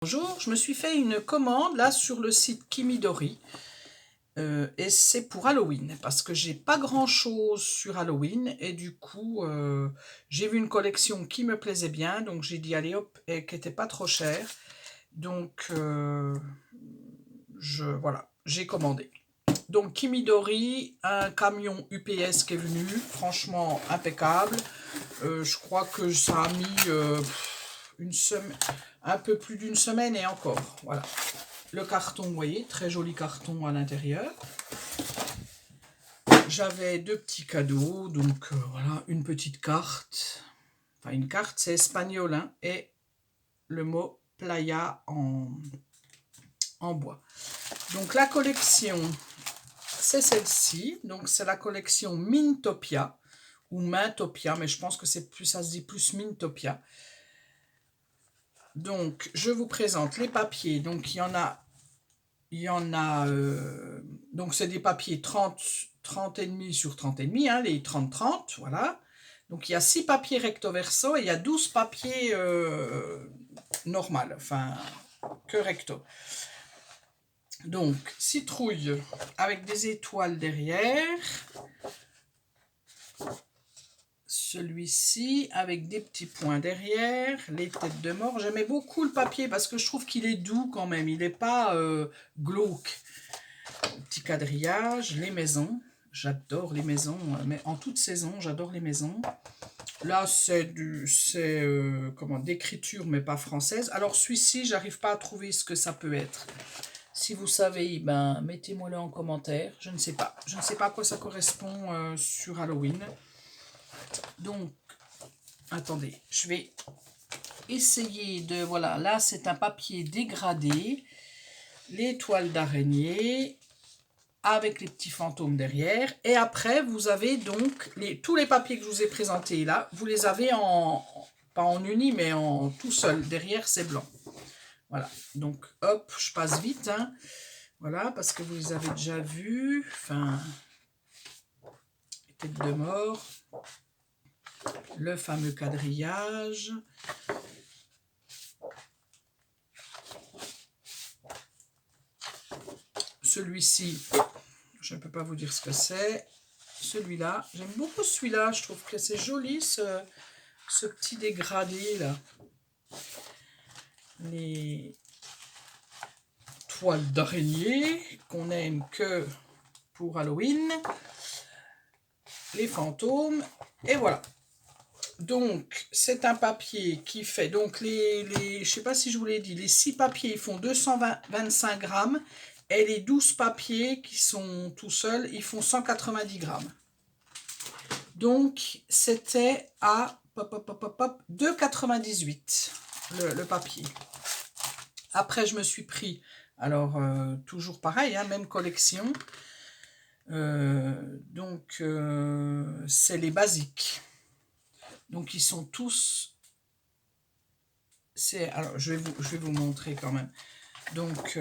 Bonjour, je me suis fait une commande là sur le site Kimidori et c'est pour Halloween parce que j'ai pas grand chose sur Halloween et du coup j'ai vu une collection qui me plaisait bien donc j'ai dit allez hop et qui était pas trop chère donc voilà j'ai commandé. Donc Kimidori, un camion UPS qui est venu, franchement impeccable. Je crois que ça a mis une semaine, un peu plus d'une semaine et encore. Voilà. Le carton, vous voyez, très joli carton à l'intérieur. J'avais deux petits cadeaux, donc voilà, une petite carte. Enfin, une carte, c'est espagnol, hein, et le mot playa en bois. Donc la collection, c'est celle-ci. Donc c'est la collection Mintopia ou Mintopia, mais je pense que c'est plus, ça se dit plus Mintopia. Donc je vous présente les papiers. Donc il y en a donc c'est des papiers 30 et demi sur 30 et demi, hein, les 30-30, voilà. Donc il y a 6 papiers recto verso et il y a 12 papiers normal, enfin que recto. Donc citrouille avec des étoiles derrière. Celui-ci avec des petits points derrière, les têtes de mort. J'aimais beaucoup le papier parce que je trouve qu'il est doux quand même, il n'est pas glauque. Petit quadrillage, les maisons. J'adore les maisons, mais en toute saison, j'adore les maisons. Là, c'est d'écriture, mais pas française. Alors, celui-ci, j'arrive pas à trouver ce que ça peut être. Si vous savez, ben, mettez-moi-le en commentaire. Je ne sais pas. Je ne sais pas à quoi ça correspond sur Halloween. Donc, attendez, je vais essayer de... Voilà, là, c'est un papier dégradé. Les toiles d'araignée avec les petits fantômes derrière. Et après, vous avez donc tous les papiers que je vous ai présentés là, vous les avez pas en uni, mais en tout seul. Derrière, c'est blanc. Voilà. Donc, hop, je passe vite. Hein. Voilà, parce que vous les avez déjà vus. Enfin, les têtes de mort. Le fameux quadrillage. Celui-ci, je ne peux pas vous dire ce que c'est. Celui-là, j'aime beaucoup celui-là. Je trouve que c'est joli, ce petit dégradé là. Les toiles d'araignée qu'on n'aime que pour Halloween. Les fantômes. Et voilà. Donc, c'est un papier qui fait... Donc, je ne sais pas si je vous l'ai dit, les 6 papiers, ils font 225 grammes. Et les 12 papiers qui sont tout seuls, ils font 190 grammes. Donc, c'était à 2,98 le papier. Après, je me suis pris, alors toujours pareil, hein, même collection. Donc, c'est les basiques. Donc, ils sont tous... Alors, je vais vous montrer quand même. Donc,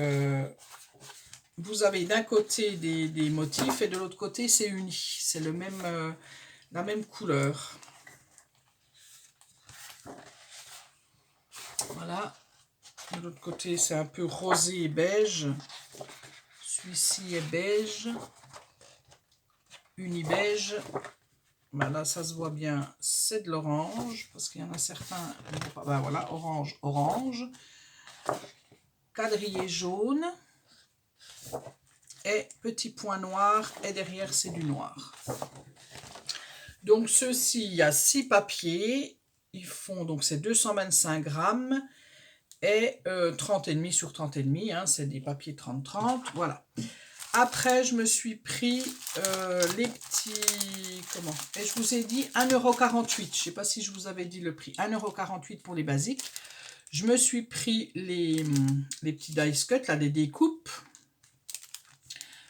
vous avez d'un côté des motifs et de l'autre côté, c'est uni. C'est la même couleur. Voilà. De l'autre côté, c'est un peu rosé et beige. Celui-ci est beige. Uni beige. Ben là, ça se voit bien, c'est de l'orange. Parce qu'il y en a certains... Ben voilà, orange, orange. Quadrillé jaune. Et petit point noir. Et derrière, c'est du noir. Donc, ceux-ci, il y a 6 papiers. Ils font, donc, c'est 225 grammes. Et 30,5 sur 30,5, hein, c'est des papiers 30-30, voilà. Après, je me suis pris les petits... Comment? Et je vous ai dit 1,48 €. Je ne sais pas si je vous avais dit le prix. 1,48 € pour les basiques. Je me suis pris les petits dice cut, là, des découpes.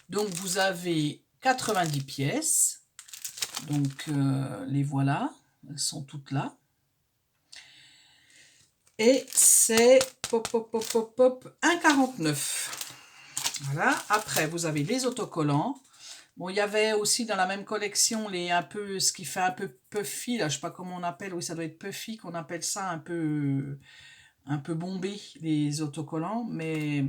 Donc, vous avez 90 pièces. Donc, les voilà. Elles sont toutes là. Et c'est 1,49 €. Voilà. Après, vous avez les autocollants. Bon, il y avait aussi dans la même collection ce qui fait un peu puffy, là, je sais pas comment on appelle, oui, ça doit être puffy, qu'on appelle ça un peu un peu bombé, les autocollants, mais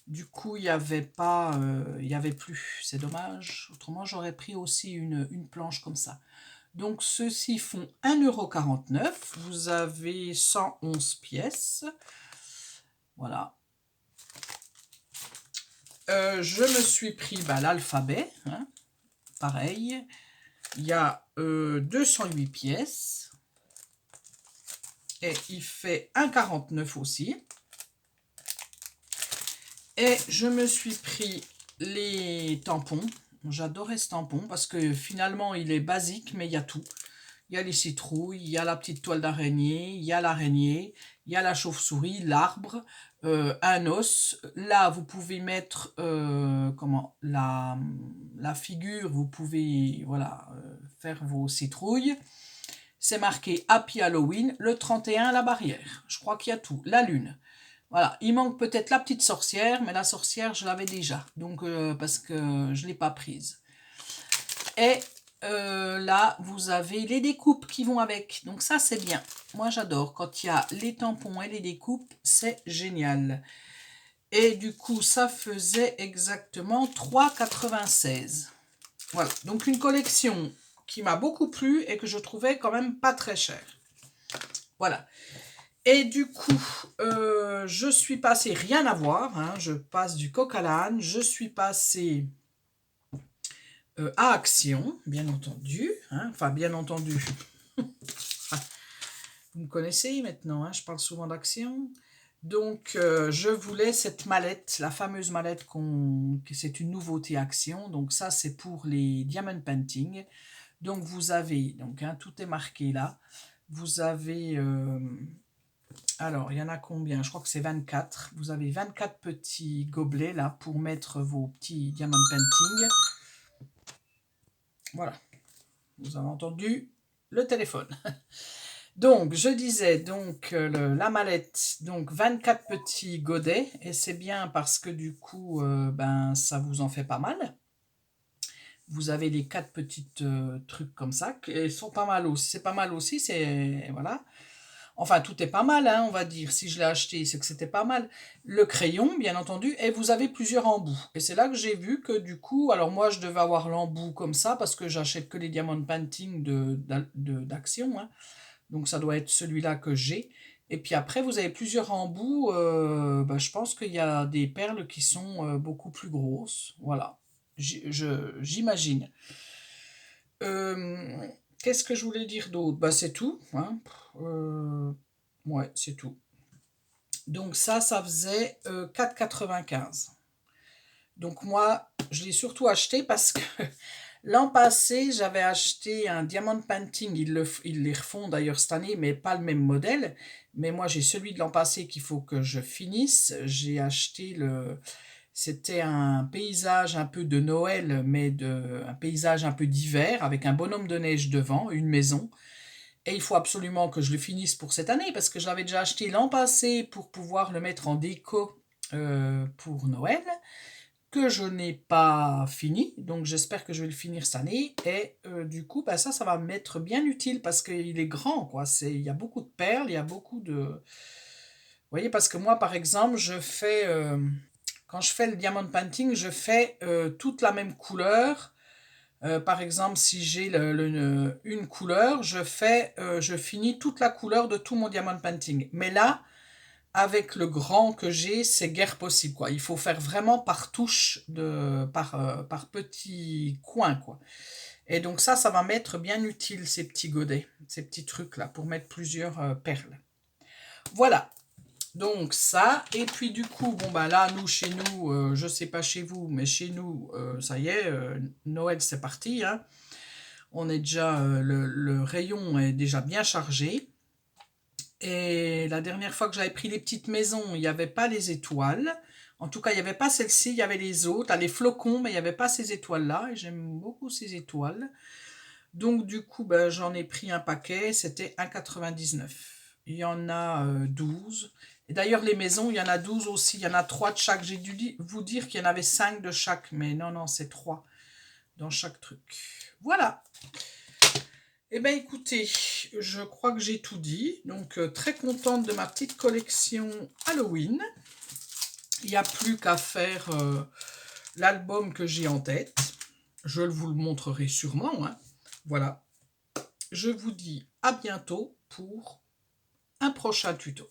du coup, il n'y avait pas, il y avait plus. C'est dommage. Autrement, j'aurais pris aussi une planche comme ça. Donc, ceux-ci font 1,49 €. Vous avez 111 pièces. Voilà. Je me suis pris l'alphabet. Hein, pareil. Il y a 208 pièces. Et il fait 1,49 € aussi. Et je me suis pris les tampons. J'adorais ce tampon parce que finalement, il est basique, mais il y a tout. Il y a les citrouilles, il y a la petite toile d'araignée, il y a l'araignée, il y a la chauve-souris, l'arbre, un os. Là, vous pouvez mettre la figure, vous pouvez faire vos citrouilles. C'est marqué Happy Halloween, le 31 la barrière. Je crois qu'il y a tout. La lune. Voilà, il manque peut-être la petite sorcière, mais la sorcière, je l'avais déjà. Donc, parce que je ne l'ai pas prise. Et là, vous avez les découpes qui vont avec. Donc ça, c'est bien. Moi, j'adore. Quand il y a les tampons et les découpes, c'est génial. Et du coup, ça faisait exactement 3,96 €. Voilà, donc une collection qui m'a beaucoup plu et que je trouvais quand même pas très chère. Voilà. Et du coup, je suis passée, rien à voir, hein, je passe du coq à l'âne, je suis passée à Action, bien entendu, hein, enfin bien entendu, vous me connaissez maintenant, hein, je parle souvent d'Action. Donc, je voulais cette mallette, la fameuse mallette que c'est une nouveauté Action. Donc ça, c'est pour les diamond painting. Donc vous avez, donc hein, tout est marqué là. Vous avez, alors il y en a combien? Je crois que c'est 24. Vous avez 24 petits gobelets là pour mettre vos petits diamond painting. Voilà, vous avez entendu le téléphone. Donc, je disais, donc la mallette, donc 24 petits godets, et c'est bien parce que du coup, ça vous en fait pas mal. Vous avez les 4 petites trucs comme ça, qui sont pas mal aussi. C'est pas mal aussi, c'est voilà. Enfin, tout est pas mal, hein, on va dire. Si je l'ai acheté, c'est que c'était pas mal. Le crayon, bien entendu, et vous avez plusieurs embouts. Et c'est là que j'ai vu que du coup, alors moi, je devais avoir l'embout comme ça parce que j'achète que les diamond painting d'Action, hein. Donc ça doit être celui-là que j'ai. Et puis après, vous avez plusieurs embouts. Je pense qu'il y a des perles qui sont beaucoup plus grosses. Voilà, j'imagine. Qu'est-ce que je voulais dire d'autre? C'est tout. Hein. Ouais, c'est tout. Donc ça faisait 4,95 €. Donc moi, je l'ai surtout acheté parce que l'an passé, j'avais acheté un diamond painting. Ils les refont d'ailleurs cette année, mais pas le même modèle. Mais moi, j'ai celui de l'an passé qu'il faut que je finisse. J'ai acheté c'était un paysage un peu de Noël, mais un paysage un peu d'hiver, avec un bonhomme de neige devant, une maison. Et il faut absolument que je le finisse pour cette année, parce que je l'avais déjà acheté l'an passé pour pouvoir le mettre en déco pour Noël, que je n'ai pas fini. Donc j'espère que je vais le finir cette année. Et du coup, ça va m'être bien utile, parce qu'il est grand, quoi. Il y a beaucoup de perles, il y a beaucoup de... Vous voyez, parce que moi, par exemple, quand je fais le diamond painting, je fais toute la même couleur. Par exemple, si j'ai une couleur, je finis toute la couleur de tout mon diamond painting. Mais là, avec le grand que j'ai, c'est guère possible, quoi. Il faut faire vraiment par touche, par petits coins, quoi. Et donc ça va m'être bien utile, ces petits godets, ces petits trucs-là, pour mettre plusieurs perles. Voilà. Donc ça, et puis du coup, là, nous, chez nous, je sais pas chez vous, mais chez nous, ça y est, Noël, c'est parti, hein. On est déjà, le rayon est déjà bien chargé. Et la dernière fois que j'avais pris les petites maisons, il n'y avait pas les étoiles. En tout cas, il n'y avait pas celle-ci, il y avait les autres, les flocons, mais il n'y avait pas ces étoiles-là. Et j'aime beaucoup ces étoiles. Donc du coup, j'en ai pris un paquet, c'était 1,99 €. Il y en a 12. Et d'ailleurs, les maisons, il y en a 12 aussi. Il y en a 3 de chaque. J'ai dû vous dire qu'il y en avait 5 de chaque. Mais non, c'est 3 dans chaque truc. Voilà. Eh bien, écoutez, je crois que j'ai tout dit. Donc, très contente de ma petite collection Halloween. Il n'y a plus qu'à faire l'album que j'ai en tête. Je vous le montrerai sûrement, hein. Voilà. Je vous dis à bientôt pour un prochain tuto.